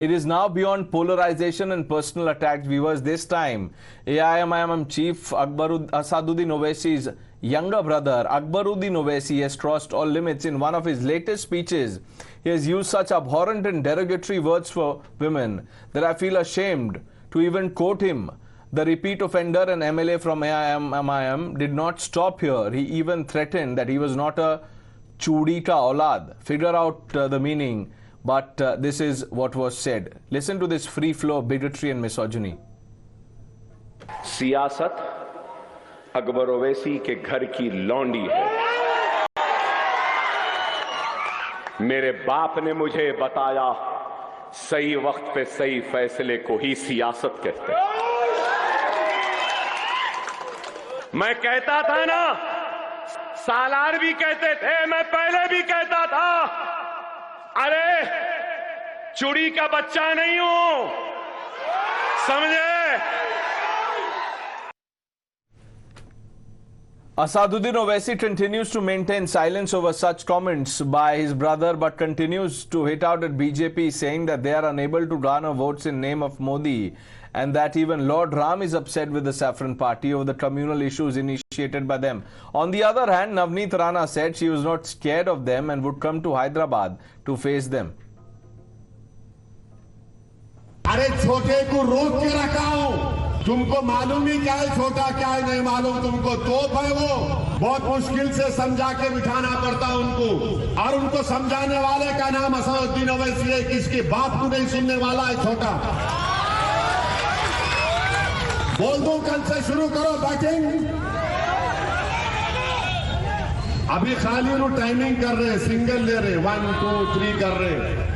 It is now beyond polarization and personal attacks, viewers. This time, AIMIM chief Asaduddin Owaisi's younger brother, Akbaruddin Owaisi, has crossed all limits. In one of his latest speeches, he has used such abhorrent and derogatory words for women that I feel ashamed to even quote him. The repeat offender and MLA from AIMIM did not stop here. He even threatened that he was not a chudi ka aulad. Figure out the meaning. But this is what was said. Listen to this free flow of bigotry and misogyny. सियासत अकबर ओवैसी के घर की लौंडी है। मेरे बाप ने मुझे बताया, सही वक्त पे सही फैसले को ही सियासत कहते हैं। मैं कहता था ना, सालार भी कहते थे, मैं पहले भी कहता था, अरे चुड़ी का बच्चा नहीं हूं, समझे? Asaduddin Owaisi continues to maintain silence over such comments by his brother, but continues to hit out at BJP, saying that they are unable to garner votes in name of Modi, and that even Lord Ram is upset with the Saffron Party over the communal issues initiated by them. On the other hand, Navneet Rana said she was not scared of them and would come to Hyderabad to face them. अरे छोटे को रोक के रखा हूं, तुमको मालूम ही क्या है छोटा, क्या है नहीं मालूम तुमको। तोप है वो, बहुत मुश्किल से समझा के बिठाना पड़ता उनको, और उनको समझाने वाले का नाम असदुद्दीन ओवैसी है, किसकी बात को नहीं सुनने वाला है छोटा। बोल दो, कल से शुरू करो बैटिंग। अभी खाली वो टाइमिंग कर रहे, सिंगल ले रहे, 1 2 3 कर रहे।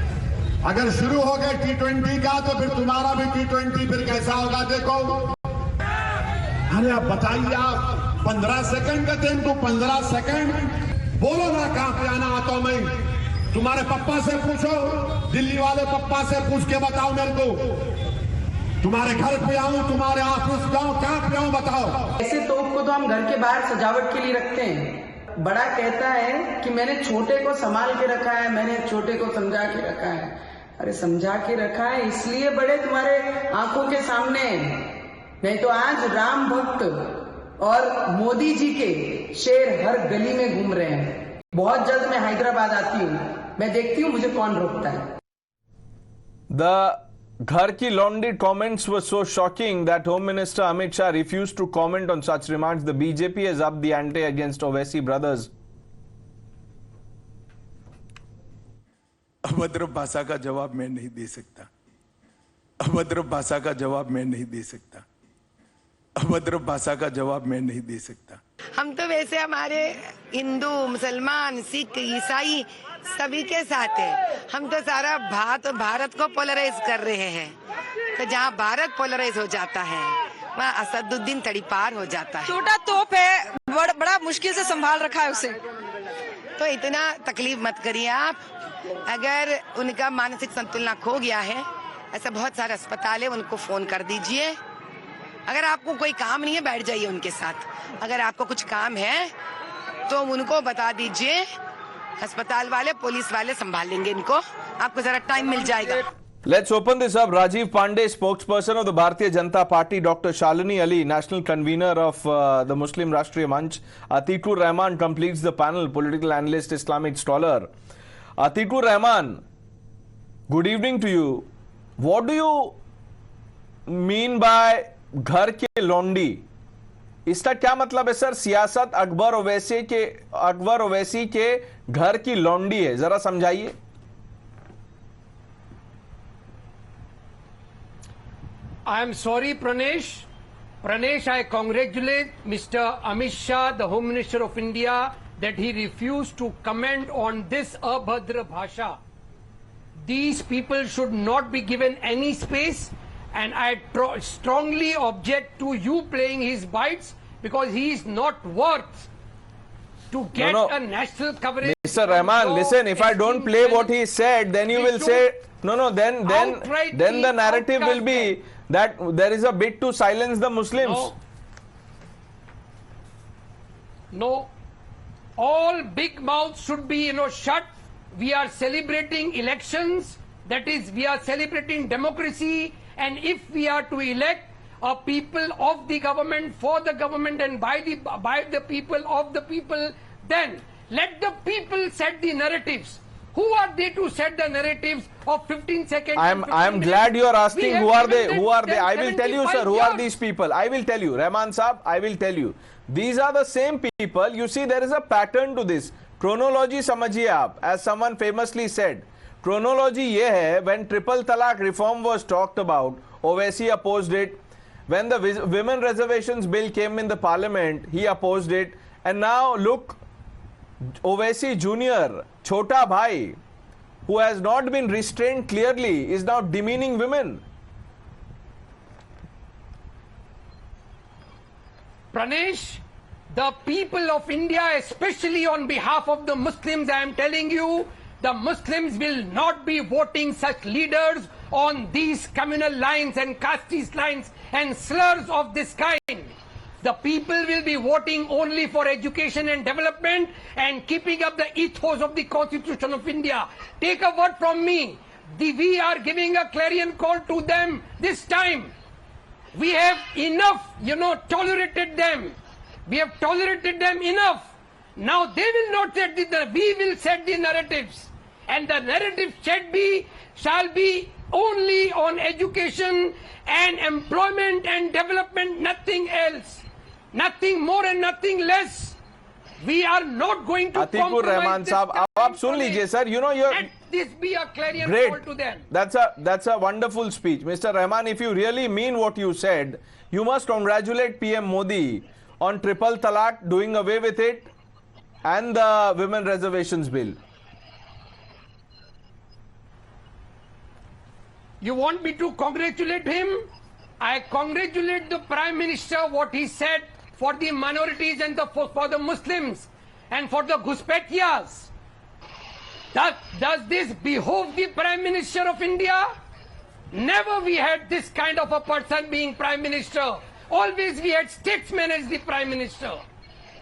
अगर शुरू हो गए T20 का तो फिर तुम्हारा भी T20 फिर कैसा होगा देखो। अरे आप बताइए, आप 15 सेकंड कहते हैं, 15 सेकंड बोलो ना, कहां पे आना आता हूं मैं। तुम्हारे पप्पा से पूछो, दिल्ली वाले पप्पा से पूछ के बताओ मेरे को, तुम्हारे घर पे आऊं, तुम्हारे ऑफिस जाऊं, कहां पे आऊं बताओ। ऐसे तोप को तो हम घर के बाहर सजावट के लिए रखते हैं। बड़ा कहता है कि मैंने छोटे को संभाल के रखा है, मैंने छोटे को समझा के रखा है। अरे समझा के रखा है इसलिए बड़े तुम्हारे आंखों के सामने, नहीं तो आज राम भक्त और मोदी जी के शेर हर गली में घूम रहे हैं। बहुत जल्द मैं हैदराबाद आती हूँ, मैं देखती हूँ मुझे कौन रोकता है। The Ghar Ki Laundi comments were so shocking that Home Minister Amit Shah refused to comment on such remarks. The BJP has upped the ante against Owaisi brothers. अभद्र भाषा का जवाब मैं नहीं दे सकता। अभद्र भाषा का जवाब मैं नहीं दे सकता। अभद्र भाषा का जवाब मैं नहीं दे सकता। हम तो वैसे हमारे हिंदू, मुसलमान, सिख, ईसाई सभी के साथ है। हम तो सारा भारत को पोलराइज कर रहे हैं। तो जहाँ भारत पोलराइज हो जाता है, वहाँ असदुद्दीन तड़ीपार हो जाता है। छोटा तोप है, बड़ा मुश्किल से संभाल रखा है उसे। तो इतना तकलीफ मत करिए आप। अगर उनका मानसिक संतुलन खो गया है, ऐसा बहुत सारे अस्पताल है, उनको फोन कर दीजिए। अगर आपको कोई काम नहीं है, बैठ जाइए उनके साथ। अगर आपको कुछ काम है तो उनको बता दीजिए, अस्पताल वाले, पुलिस वाले संभाल लेंगे इनको। आपको जरा टाइम मिल जाएगा। Let's open this up. Rajiv Pandey, spokesperson of the Bharatiya Janata Party, Dr. Shalini Ali, national convener of the Muslim Rashtriya Manch, Atikur Rahman completes the panel, political analyst, Islamic scholar. Atikur Rahman, good evening to you. What do you mean by घर के लौंडी? इसका क्या मतलब है sir? सियासत अकबर ओवैसी के घर की लौंडी है, जरा समझाइए। I am sorry, Pranesh. Pranesh, I congratulate Mr. Amit Shah, the Home Minister of India, that he refused to comment on this abhadra bhasha. These people should not be given any space, and I strongly object to you playing his bites, because he is not worth to get a national coverage. Mr. Rahman, listen, if I don't play what he said, then you will say, then the narrative will be that there is a bid to silence the Muslims. No. All big mouths should be, shut. We are celebrating elections. That is, we are celebrating democracy, and if we are to elect a people of the government, for the government, and by the people, of the people, then let the people set the narratives. Who are they to set the narratives of 15 seconds? I am glad you are asking who are they. Who are they? I will tell you, sir. Who are these people? I will tell you, Rahman Saab. I will tell you. These are the same people. You see, there is a pattern to this. Chronology समझिए आप. As someone famously said, chronology ये है. When triple talaq reform was talked about, Owaisi opposed it. When the women reservations bill came in the parliament, he opposed it. And now look, Owaisi Junior, Chota Bhai, who has not been restrained clearly, is now demeaning women. Pranesh, the people of India, especially on behalf of the Muslims, I am telling you, the Muslims will not be voting such leaders on these communal lines and casteist lines and slurs of this kind. The people will be voting only for education and development and keeping up the ethos of the Constitution of India. Take a word from me. We are giving a clarion call to them this time. We have enough, tolerated them. We have tolerated them enough. Now they will not set we will set the narratives. And the narrative shall be only on education and employment and development, nothing else. Nothing more and nothing less. We are not going to Atikur Rahman Saab, आप सुन लीजिए sir. Let this be a clarion call to them. That's a wonderful speech, Mr. Rahman. If you really mean what you said, you must congratulate PM Modi on triple talaq, doing away with it, and the women reservations bill. You want me to congratulate him? I congratulate the Prime Minister what he said for the minorities and for the Muslims and for the Ghuspetiyas. Does this behove the Prime Minister of India? Never we had this kind of a person being Prime Minister. Always we had statesmen as the Prime Minister.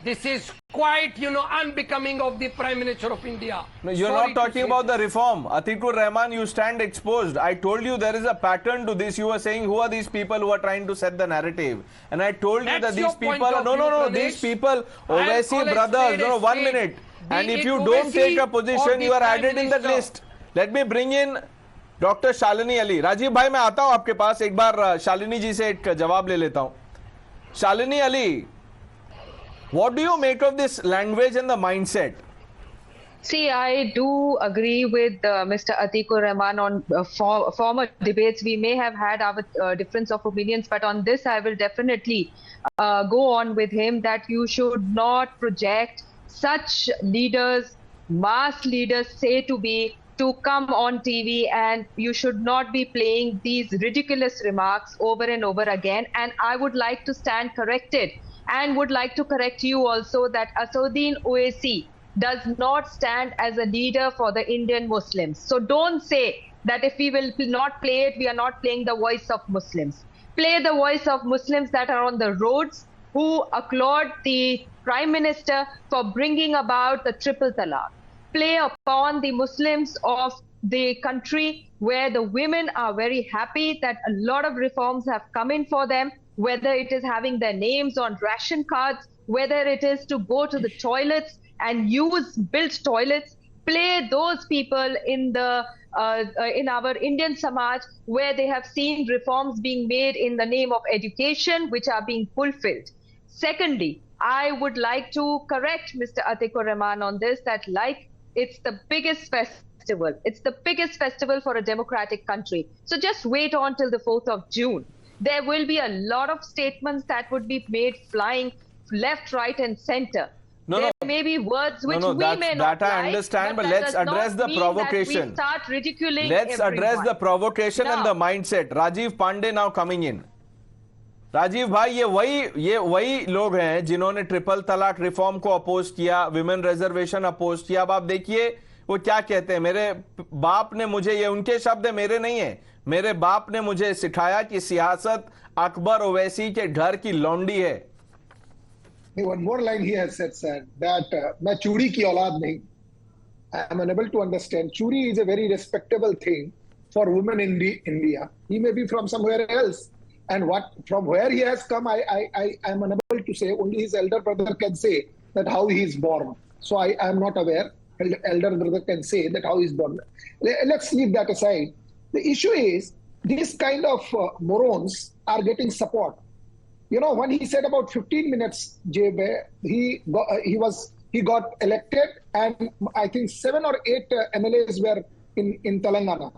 This is quite, unbecoming of the Prime Minister of India. No, you're not talking about the reform. Atikur Rahman, you stand exposed. I told you there is a pattern to this. You were saying, who are these people who are trying to set the narrative? And I told you that these people, these people, Owaisi brothers, 1 minute. And if you don't take a position, you are added in the list. Let me bring in Dr. Shalini Ali. Rajiv भाई, मैं आता हूं आपके पास. एक बार शालिनी जी से एक जवाब ले लेता हूं. Shalini Ali, what do you make of this language and the mindset? See, I do agree with Mr. Atikur Rahman on former debates. We may have had our difference of opinions, but on this I will definitely go on with him that you should not project such leaders, mass leaders to come on TV, and you should not be playing these ridiculous remarks over and over again. And I would like to stand corrected and would like to correct you also that Assaduddin Owaisi does not stand as a leader for the Indian Muslims. So don't say that if we will not play it, we are not playing the voice of Muslims. Play the voice of Muslims that are on the roads, who applaud the Prime Minister for bringing about the triple talaq. Play upon the Muslims of the country where the women are very happy that a lot of reforms have come in for them, whether it is having their names on ration cards, whether it is to go to the toilets and use built toilets. Play those people in our Indian Samaj where they have seen reforms being made in the name of education, which are being fulfilled. Secondly, I would like to correct Mr. Atikur Rahman on this, that it's the biggest festival. It's the biggest festival for a democratic country. So just wait on till the 4th of June. There will be a lot of statements that would be made flying left, right, and center. There may be words which we may not that I understand, but let's address the provocation. We start ridiculing Let's address the provocation and the Now- mindset. Rajiv Pandey now coming in. Rajiv भाई, ये वही लोग हैं जिन्होंने triple तलाक reform को oppose किया, women reservation oppose किया. अब आप देखिए वो क्या कहते हैं. मेरे बाप ने मुझे, ये उनके शब्द है, मेरे नहीं है, मेरे बाप ने मुझे सिखाया कि सियासत अकबर ओवैसी के घर की लौंडी है. One more line he has said, sir, that मैं चूड़ी की औलाद नहीं. I am unable to understand. Churi is a very respectable thing. for women in India. He may be from somewhere else. And from where he has come, I am unable to say. Only his elder brother can say that how he is born. So I am not aware. Elder brother can say that how he is born. Let's leave that aside. The issue is, these kind of morons are getting support. You know, when he said about 15 minutes, he got elected, and I think 7 or 8 MLAs were in Telangana.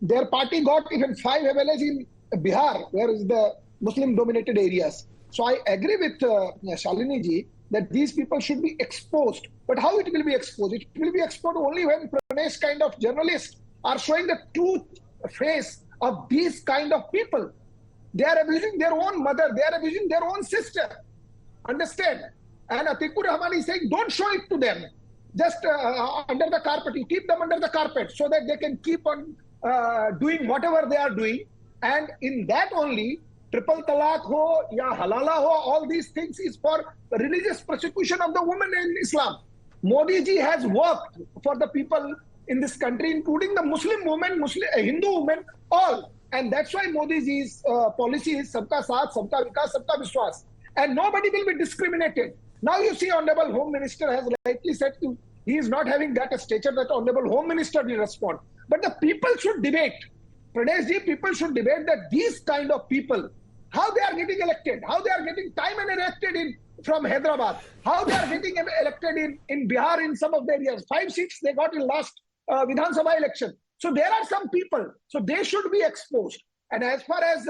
Their party got even 5 MLAs in Bihar, where is the Muslim-dominated areas. So I agree with Shalini ji that these people should be exposed. But how it will be exposed? It will be exposed only when Pranesh kind of journalists are showing the true face of these kind of people. They are abusing their own mother. They are abusing their own sister. Understand? And Atikur Rahman is saying, don't show it to them. Just under the carpet. You keep them under the carpet so that they can keep on doing whatever they are doing. And in that only, triple talaq ho, ya halala ho, all these things is for religious persecution of the women in Islam. Modi ji has worked for the people in this country, including the Muslim women, Hindu women, all. And that's why Modi ji's policy is Sabka Saath, Sabka Vikas, Sabka Vishwas. And nobody will be discriminated. Now you see Honorable Home Minister has rightly said he is not having that stature that Honorable Home Minister will respond. But the people should debate. Pradesh ji, people should debate that these kind of people, how they are getting elected, how they are getting time and elected from Hyderabad, how they are getting elected in Bihar in some of the areas. 5 seats they got in last Vidhan Sabha election. So there are some people, so they should be exposed. And as far as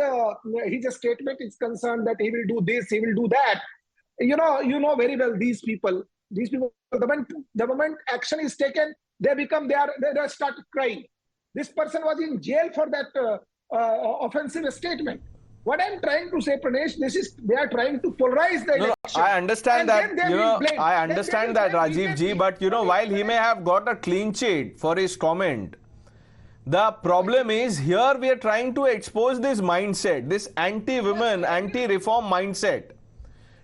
his statement is concerned that he will do this, he will do that, you know very well these people, the moment action is taken, they start crying. This person was in jail for that offensive statement. What I'm trying to say, Pranesh, they are trying to polarize the election. I understand that, I understand that, Rajiv ji, but while he may have got a clean sheet for his comment, the problem is here we are trying to expose this mindset, this anti-women, anti-reform mindset.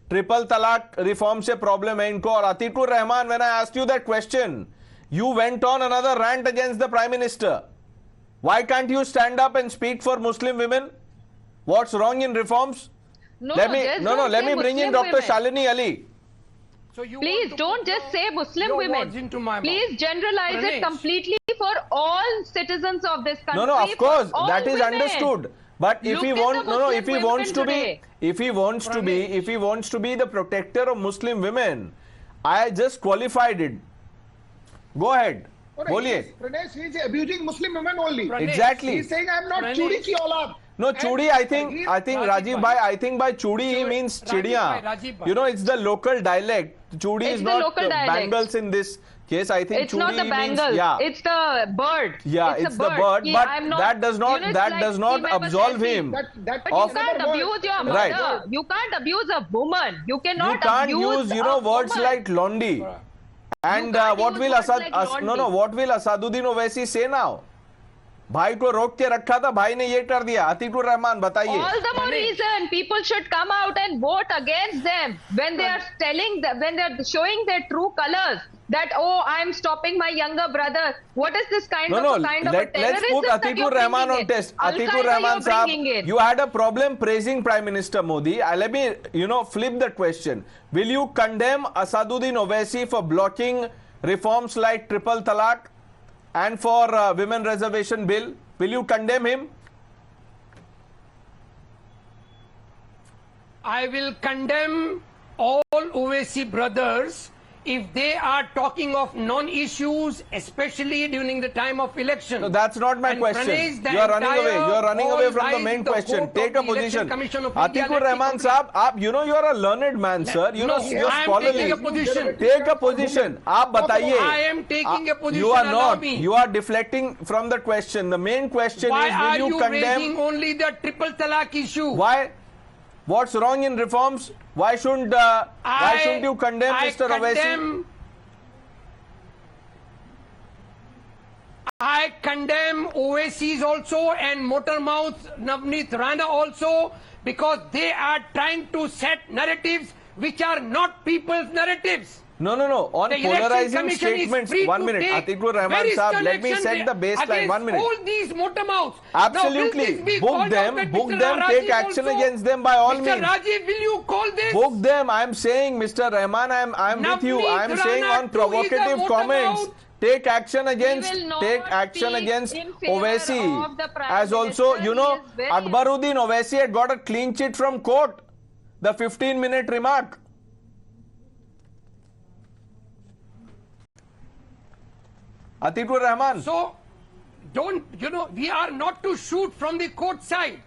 Triple talaq reform se problem hai inko. Aur Atikur Rahman, when I asked you that question, you went on another rant against the Prime Minister. Why can't you stand up and speak for Muslim women? What's wrong in reforms? Let me bring in Dr. Shalini Ali. So please don't just say Muslim women. Please generalize it completely for all citizens of this country. Of course, that is understood. But if he wants to be the protector of Muslim women, I just qualified it. Go ahead. Boliye. Pranesh, he is abusing Muslim women only. Exactly. He is saying, I am not Chudi ki aulad. No, Chudi, I think Rajiv bhai, I think by Chudi he means Chidiya. It's the local dialect. Chudi is not bangles in this case. I think it's not the bangle. It's the bird. Yeah, it's the bird. But that does not absolve him. But you can't abuse your mother. Right. You can't abuse a woman. You cannot abuse words like Londi. And what will Asaduddin Owaisi say now? भाई को रोक के रखा था, भाई ने ये कर दिया. Atikur Rahman, बताइए. All the more reason people should come out and vote against them when they are when they are showing their true colors. That I am stopping my younger brother. What is this kind of a terrorism? Let's put Atikur Rahman on test. Atikur Rahman sahab, you had a problem praising Prime Minister Modi. Let me flip the question. Will you condemn Asaduddin Owaisi for blocking reforms like triple talaq and for women reservation bill? Will you condemn him? I will condemn all Owaisi brothers if they are talking of non-issues, especially during the time of election. No, that's not my question. You are running away from the main question. Take a position. Atikur Rahman sahab, you are a learned man, sir. You're scholarly. Take a position. Aap bataiye. I am taking a position. You are not. You are deflecting from the question. The main question is, will you condemn? Why are you raising only the triple talaq issue? Why? What's wrong in reforms? Why shouldn't you condemn Mr. Owaisi? I condemn Owaisi's also and Motormouth Navneet Rana also, because they are trying to set narratives which are not people's narratives. No. On The Election polarizing Commission is statements. free 1 to minute. take Atikur Rahman very Saab, stern let me action set the baseline. against 1 minute. all these motor mouths. Absolutely. Now, will this be Book called them, out at book Mr. them, Rajiv take action also? against them by all Mr. means. Rajiv, will you call this? Book them. I am saying, Mr. Rahman, I am with you. Navneet I am saying Rana on too is a provocative motor comments. mouth. Take action against will not against speak in favor Owaisi. of the Prime As also, Minister. you know, He is very- Akbaruddin Owaisi had got a clean chit from court. The 15-minute remark. Atikur Rahman. So, we are not to shoot from the court side.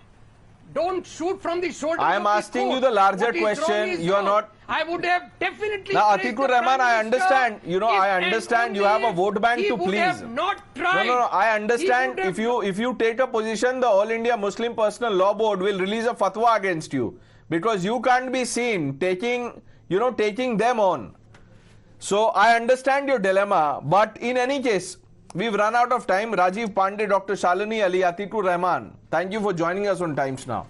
Don't shoot from the shoulder. I am asking you the larger question. You are not. I would have definitely. Now, praised Atikur the Rahman, Prime I understand. Minister You know, if I and understand you only have a vote bank he to would please. have not tried. No. I He understand. would have If you take a position, the All India Muslim Personal Law Board will release a fatwa against you because you can't be seen taking them on. So I understand your dilemma, but in any case, we've run out of time. Rajiv Pandey, Dr. Shalini Ali, Atikur Rahman, thank you for joining us on Times Now.